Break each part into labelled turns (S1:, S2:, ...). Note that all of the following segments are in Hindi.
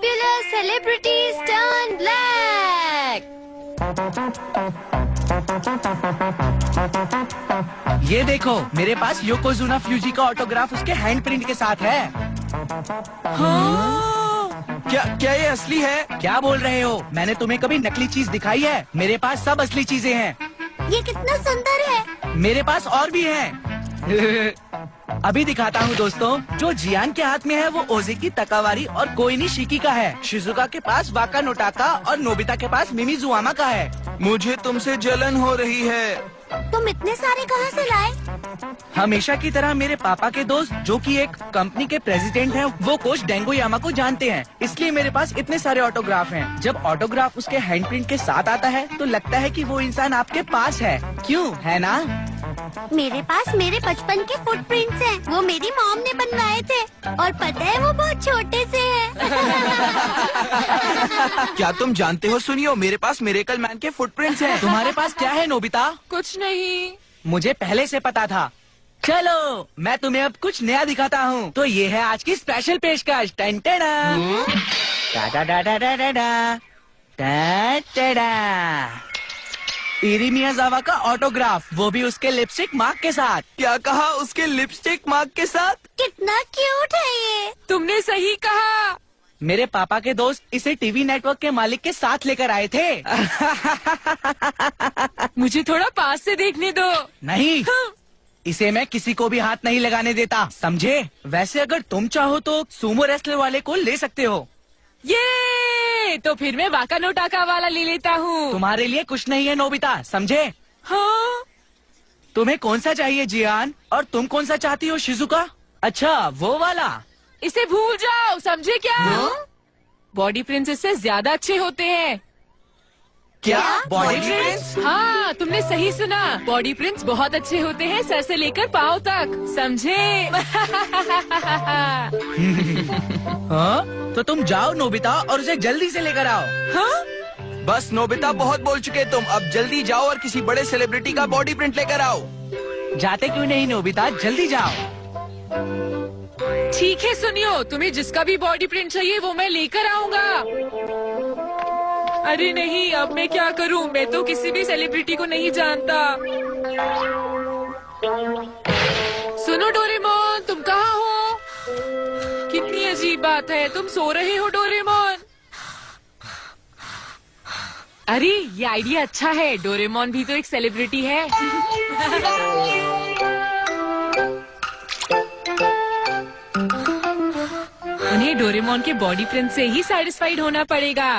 S1: Fabulous celebrities turn black.
S2: ये देखो, मेरे पास योकोजुना फ्यूजी का ऑटोग्राफ उसके हैंड प्रिंट के साथ है। हाँ? क्या ये असली है? क्या बोल रहे हो? मैंने तुम्हें कभी नकली चीज दिखाई है? मेरे पास सब असली चीजें हैं।
S1: ये कितना सुंदर है।
S2: मेरे पास और भी हैं। अभी दिखाता हूँ दोस्तों। जो जियान के हाथ में है वो ओज़ेकी तकावारी और कोइनी शिकी का है। शिजुका के पास वाका नोटाका और नोबिता के पास मिमीजुआमा का है। मुझे तुमसे जलन हो रही है।
S1: तुम इतने सारे कहाँ से लाए?
S2: हमेशा की तरह मेरे पापा के दोस्त जो कि एक कंपनी के प्रेसिडेंट हैं, वो कोच डेंगोयामा को जानते हैं, इसलिए मेरे पास इतने सारे ऑटोग्राफ हैं। जब ऑटोग्राफ उसके हैंड प्रिंट के साथ आता है तो लगता है कि वो इंसान आपके पास है। क्यों, है ना?
S1: मेरे पास मेरे बचपन के फुटप्रिंट्स हैं। वो मेरी मॉम ने बनवाए थे और पता है वो बहुत छोटे से हैं।
S2: क्या तुम जानते हो? सुनियो, मेरे पास मिरेकल मैन के फुटप्रिंट्स हैं। तुम्हारे पास क्या है नोबिता?
S3: कुछ नहीं।
S2: मुझे पहले से पता था। चलो, मैं तुम्हें अब कुछ नया दिखाता हूँ। तो ये है आज की स्पेशल पेशकश। टन टडा। डा डा डा डा डा डा डा। डा डा डा। इरी मियाजावा का ऑटोग्राफ, वो भी उसके लिपस्टिक मार्क के साथ। क्या कहा? उसके लिपस्टिक मार्क के साथ?
S1: कितना क्यूट है ये।
S3: तुमने सही कहा।
S2: मेरे पापा के दोस्त इसे टीवी नेटवर्क के मालिक के साथ लेकर आए थे।
S3: मुझे थोड़ा पास से देखने दो।
S2: नहीं, इसे मैं किसी को भी हाथ नहीं लगाने देता, समझे? वैसे अगर तुम चाहो तो सूमो रेसलर वाले को ले सकते हो।
S3: ये तो फिर मैं वाका नोटाका वाला ले लेता हूँ।
S2: तुम्हारे लिए कुछ नहीं है नोबिता, समझे?
S3: हाँ?
S2: तुम्हें कौन सा चाहिए जियान? और तुम कौन सा चाहती हो शिजुका? अच्छा, वो वाला।
S3: इसे भूल जाओ, समझे क्या? बॉडी प्रिंट्स इससे ज्यादा अच्छे होते हैं।
S2: क्या बॉडी प्रिंट्स?
S3: हाँ, तुमने सही सुना। बॉडी प्रिंट्स बहुत अच्छे होते हैं, सर से लेकर पाँव तक, समझे?
S2: हाँ? तो तुम जाओ नोबिता और उसे जल्दी से लेकर आओ।
S3: हाँ?
S2: बस नोबिता, बहुत बोल चुके तुम। अब जल्दी जाओ और किसी बड़े सेलिब्रिटी का बॉडी प्रिंट लेकर आओ। जाते क्यों नहीं नोबिता, जल्दी जाओ।
S3: ठीक है, सुनियो, तुम्हें जिसका भी बॉडी प्रिंट चाहिए वो मैं लेकर आऊंगा। अरे नहीं, अब मैं क्या करूं? मैं तो किसी भी सेलिब्रिटी को नहीं जानता। सुनो डोरेमोन, तुम कहाँ हो? कितनी अजीब बात है, तुम सो रहे हो डोरेमोन? अरे ये आइडिया अच्छा है, डोरेमोन भी तो एक सेलिब्रिटी है। उन्हें डोरेमोन के बॉडी प्रिंट से ही सैटिस्फाइड होना पड़ेगा।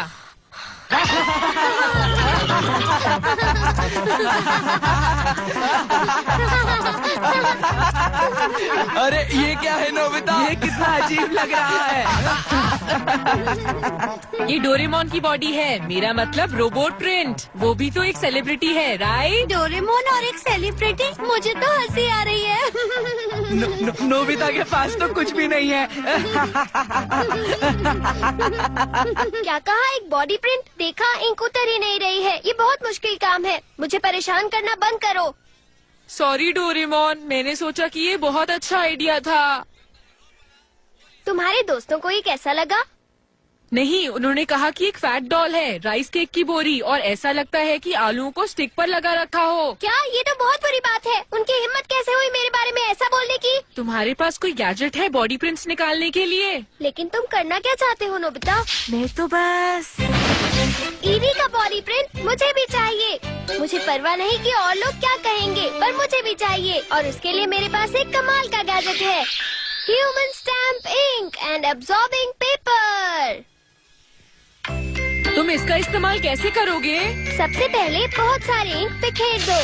S2: अरे ये क्या है नोबिता? ये कितना अजीब लग रहा है।
S3: ये डोरेमोन की बॉडी है, मेरा मतलब रोबोट प्रिंट। वो भी तो एक सेलिब्रिटी है, राइट?
S1: डोरेमोन और एक सेलिब्रिटी, मुझे तो हंसी आ रही है।
S2: नोबिता के पास तो कुछ भी नहीं है।
S1: क्या कहा? एक बॉडी प्रिंट? देखा, इंक उतर ही नहीं रही है। ये बहुत मुश्किल काम है, मुझे परेशान करना बंद करो।
S3: सॉरी डोरेमोन, मैंने सोचा कि ये बहुत अच्छा आइडिया था।
S1: तुम्हारे दोस्तों को ये कैसा लगा?
S3: नहीं, उन्होंने कहा कि एक फैट डॉल है, राइस केक की बोरी, और ऐसा लगता है कि आलूओं को स्टिक पर लगा रखा हो।
S1: क्या? ये तो बहुत बुरी बात है। उनकी हिम्मत कैसे हुई मेरे बारे में ऐसा बोलने की?
S3: तुम्हारे पास कोई गैजेट है बॉडी प्रिंट्स निकालने के लिए?
S1: लेकिन तुम करना क्या चाहते हो नोबिता?
S3: मैं तो बस
S1: ईवी का बॉडी प्रिंट मुझे भी चाहिए। मुझे परवाह नहीं कि और लोग क्या कहेंगे, पर मुझे भी चाहिए। और उसके लिए मेरे पास एक कमाल का गैजेट है, human stamp ink and absorbing paper.
S3: तुम इसका इस्तेमाल कैसे करोगे?
S1: सबसे पहले बहुत सारे इंक बिखेर दो।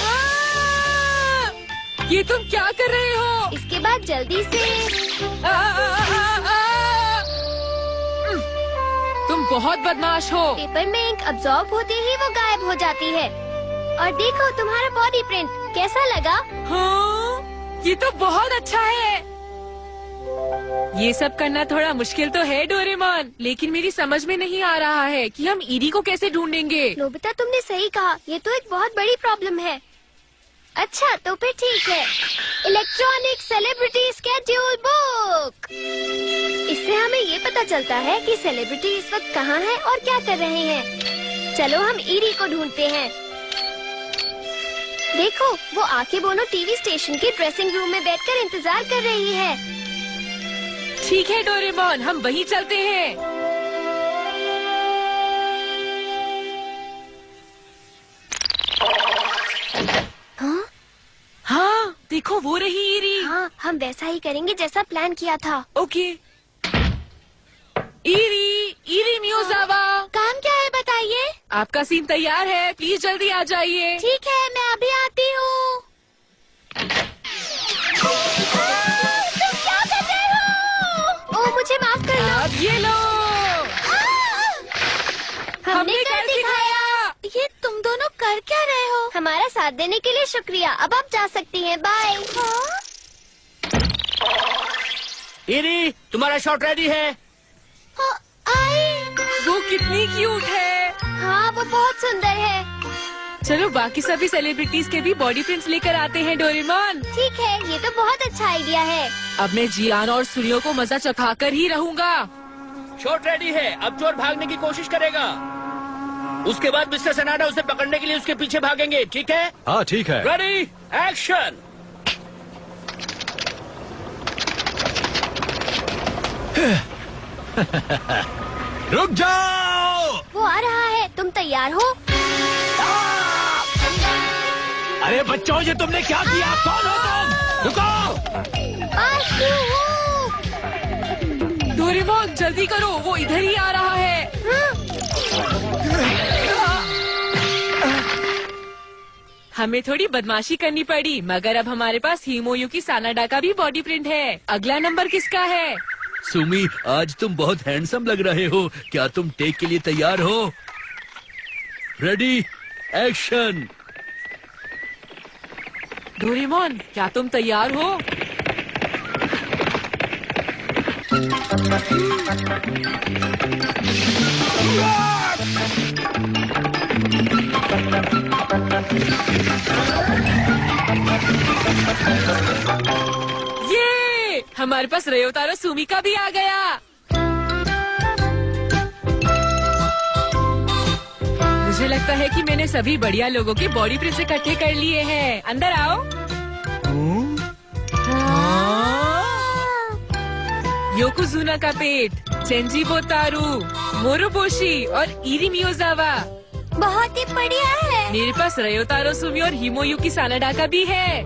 S3: ये तुम क्या कर रहे हो?
S1: इसके बाद जल्दी से
S3: तुम बहुत बदमाश हो।
S1: पेपर में इंक अब्सॉर्ब होते ही वो गायब हो जाती है। और देखो तुम्हारा बॉडी प्रिंट कैसा लगा?
S3: हाँ, ये तो बहुत अच्छा है। ये सब करना थोड़ा मुश्किल तो है डोरेमोन, लेकिन मेरी समझ में नहीं आ रहा है कि हम ईरी को कैसे ढूंढेंगे।
S1: नोबिता, तुमने सही कहा, ये तो एक बहुत बड़ी प्रॉब्लम है। अच्छा तो फिर ठीक है। Electronic celebrity schedule book. इससे हमें ये पता चलता है कि सेलिब्रिटी इस वक्त कहाँ है और क्या कर रहे हैं। चलो हम ईरी को ढूंढते हैं। देखो वो आके बोनो टीवी स्टेशन के ड्रेसिंग रूम में बैठकर इंतजार कर रही है।
S3: ठीक है डोरेमोन, हम वहीं चलते हैं।
S1: हाँ?
S3: हाँ, देखो वो रही ईरी।
S1: हाँ, हम वैसा ही करेंगे जैसा प्लान किया था।
S3: ओके। ईरी मियोजावा,
S1: काम क्या है बताइए?
S3: आपका सीन तैयार है, प्लीज जल्दी आ जाइए।
S1: ठीक है, मैं अभी आती हूँ। तुम क्या कर रहे हो? ओह मुझे माफ करना।
S3: अब ये लो,
S1: हमने कर दिखाया। ये तुम दोनों कर क्या रहे हो? हमारा साथ देने के लिए शुक्रिया। अब आप जा सकती हैं। बाय।
S2: ईरी, तुम्हारा शॉट रेडी है।
S3: वो कितनी क्यूट है।
S1: हाँ वो बहुत सुंदर है।
S3: चलो बाकी सभी सेलिब्रिटीज के भी बॉडी प्रिंट्स लेकर आते हैं डोरेमोन।
S1: ठीक है, ये तो बहुत अच्छा आइडिया है।
S3: अब मैं जियान और सूर्यो को मजा चखाकर ही रहूंगा।
S4: शॉट रेडी है। अब चोर भागने की कोशिश करेगा, उसके बाद मिस्टर सनाडा उसे पकड़ने के लिए उसके पीछे भागेंगे। ठीक है?
S5: हाँ ठीक है।
S4: Ready action.
S5: रुक जाओ।
S1: वो आ रहा है, तुम तैयार हो?
S5: अरे बच्चों, ये तुमने क्या किया? कौन हो तुम? रुको।
S3: डोरेमोन जल्दी करो, वो इधर ही आ रहा है। हमें थोड़ी बदमाशी करनी पड़ी, मगर अब हमारे पास हिमोयुकी सानाडा का भी बॉडी प्रिंट है। अगला नंबर किसका है?
S4: सुमी, आज तुम बहुत हैंडसम लग रहे हो। क्या तुम टेक के लिए तैयार हो? Ready action.
S3: डोरेमोन, क्या तुम तैयार हो? ये हमारे पास रयोतारो सुमी का भी आ गया। मुझे लगता है कि मैंने सभी बढ़िया लोगों के बॉडी प्रिंट्स इकट्ठे कर लिए हैं। अंदर आओ। योकोजुना का पेट, चेंजी बोतारू, मोरोबोशी और ईरी मियोजावा।
S1: बहुत ही बढ़िया है।
S3: मेरे पास रयोतारो सुमी और हिमोयुकी सानाडा का भी है।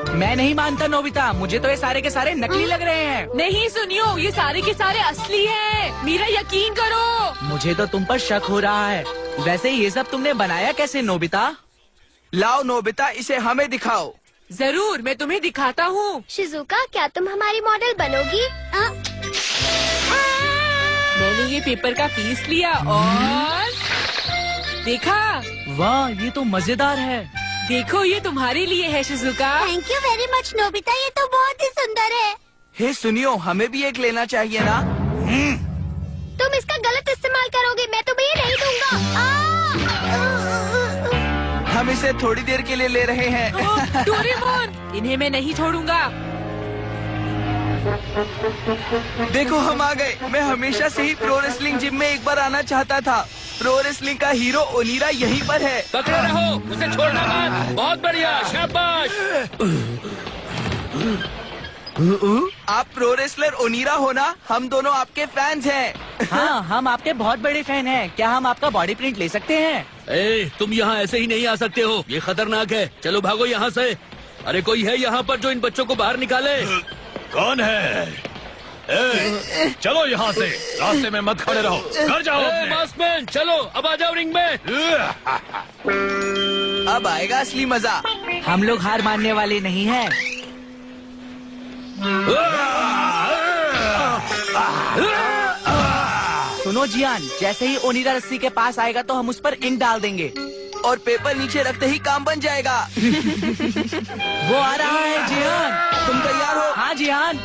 S2: मैं नहीं मानता नोबिता, मुझे तो ये सारे के सारे नकली लग रहे हैं।
S3: नहीं सुनियो, ये सारे के सारे असली हैं। मेरा यकीन करो।
S2: मुझे तो तुम पर शक हो रहा है। वैसे ये सब तुमने बनाया कैसे नोबिता? लाओ नोबिता, इसे हमें दिखाओ।
S3: जरूर, मैं तुम्हें दिखाता हूँ।
S1: शिजुका, क्या तुम हमारी मॉडल बनोगी?
S3: मैंने ये पेपर का पीस लिया और देखा।
S2: वाह, ये तो मजेदार है।
S3: देखो, ये तुम्हारे लिए है Shizuka.
S1: Thank you very much Nobita, ये तो बहुत ही सुंदर है।
S2: हे सुनियो, हमें भी एक लेना चाहिए ना।
S1: तुम इसका गलत इस्तेमाल करोगे, मैं तुम्हें ये नहीं दूंगा।
S2: हम इसे थोड़ी देर के लिए ले रहे हैं।
S3: डोरेमोन, इन्हें मैं नहीं छोड़ूंगा।
S2: देखो हम आ गए। मैं हमेशा से ही प्रो रेसलिंग जिम में एक बार आना चाहता था। प्रो रेसलिंग का हीरो ओनिरा यहीं पर है।
S4: पकड़े रहो, उसे छोड़ना मत। बहुत बढ़िया, शाबाश।
S2: आप प्रो रेसलर ओनिरा हो ना? हम दोनों आपके फैंस हैं। हाँ, हम आपके बहुत बड़े फैन हैं। क्या हम आपका बॉडी प्रिंट ले सकते हैं?
S4: ए, तुम यहाँ ऐसे ही नहीं आ सकते हो, ये खतरनाक है। चलो भागो यहाँ से। अरे कोई है यहाँ पर जो इन बच्चों को बाहर निकाले?
S5: कौन है? ए, चलो यहाँ से, रास्ते में मत खड़े रहो, घर जाओ अपने।
S4: मास्कमैन, चलो अब आ जाओ रिंग में।
S2: अब आएगा असली मजा। हम लोग हार मानने वाले नहीं हैं। सुनो जियान, जैसे ही ओनिरा रस्सी के पास आएगा तो हम उस पर इंक डाल देंगे और पेपर नीचे रखते ही काम बन जाएगा। वो आ रहा है जियान, तुम तैयार हो? हाँ जियान।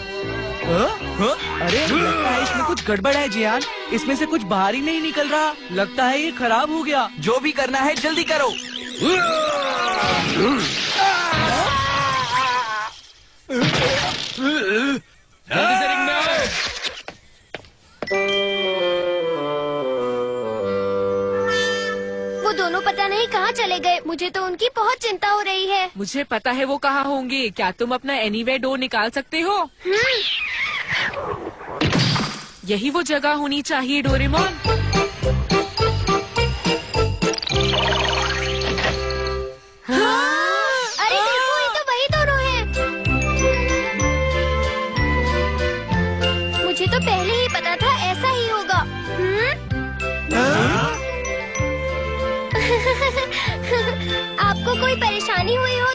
S2: अरे लगता है इसमें कुछ गड़बड़ है जियान, इसमें से कुछ बाहर ही नहीं निकल रहा। लगता है ये खराब हो गया। जो भी करना है जल्दी करो।
S5: जल्दी से रिंग में आओ।
S1: वो दोनों पता नहीं कहाँ चले गए। मुझे तो उनकी बहुत चिंता हो रही है।
S3: मुझे पता है वो कहाँ होंगे। क्या तुम अपना एनीवेयर डोर निकाल सकते हो? यही वो जगह होनी चाहिए डोरेमोन।
S1: अरे देखो, ये तो वही दोनों हैं। मुझे तो पहले ही पता था ऐसा ही होगा। आपको कोई परेशानी हुई हो